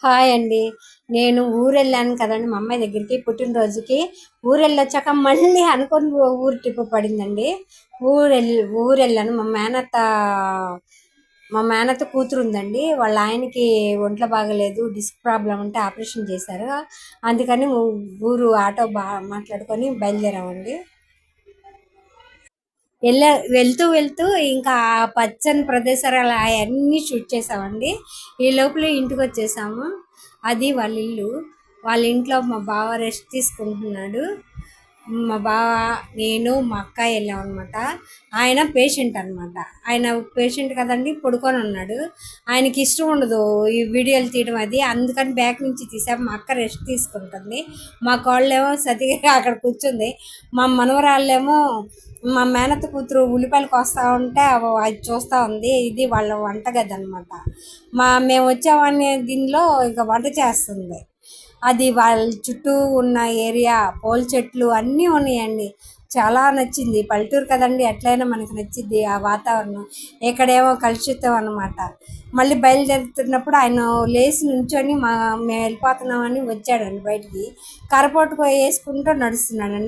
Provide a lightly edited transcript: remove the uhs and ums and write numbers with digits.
Hi అండి. నేను ఊరెళ్ళాను కదండీ! మా అమ్మాయి దగ్గరికి పుట్టినరోజుకి. ఊరెళ్ళొచ్చాక మళ్ళీ అనుకోని ఊరు ట్రిప్ పడిందండి. ఊరెళ్ ఊరెళ్ళాను. మా మేనత్త కూతురుందండి. వాళ్ళ ఆయనకి ఒంట్లో బాగాలేదు. డిస్క్ ప్రాబ్లమ్ ఉంటే ఆపరేషన్ చేశారు. అందుకని ఊరు ఆటో మాట్లాడుకొని బయలుదేరామండి. వెళ్తూ వెళ్తూ ఇంకా ఆ పచ్చని ప్రదేశాలు అవన్నీ షూట్ చేసామండి. ఈ లోపల ఇంటికి వచ్చేసాము. అది వాళ్ళ ఇల్లు. వాళ్ళ ఇంట్లో మా బావ రెస్ట్ తీసుకుంటున్నాడు. మా బావ, నేను, మా అక్క వెళ్ళాం అనమాట. ఆయన పేషెంట్ అనమాట. ఆయన పేషెంట్ కదండి, పడుకొని ఉన్నాడు. ఆయనకి ఇష్టం ఉండదు ఈ వీడియోలు తీయడం అది. అందుకని బ్యాక్ నుంచి తీసాం. మా అక్క రెస్ట్ తీసుకుంటుంది. మా కోళ్ళేమో సతిగా అక్కడ కూర్చుంది. మా మనవరాళ్ళేమో మా మేనత్త కూతురు ఉల్లిపాయలు కోస్తా ఉంటే అది చూస్తూ ఉంది. ఇది వాళ్ళ వంటగది అనమాట. మేము వచ్చామనే దీనిలో ఇంకా వంట చేస్తుంది. అది వాళ్ళ చుట్టూ ఉన్న ఏరియా, పూల చెట్లు అన్నీ ఉన్నాయండి. చాలా నచ్చింది. పల్లెటూరు కదండి, ఎట్లయినా మనకి నచ్చిద్ది ఆ వాతావరణం. ఇక్కడేమో కలుషితం అనమాట. మళ్ళీ బయలుదేరుతున్నప్పుడు ఆయన లేచి నుంచొని మేము వెళ్ళిపోతున్నామని వచ్చాడండి బయటికి. కర్రపోటుకు వేసుకుంటూ నడుస్తున్నాడండి.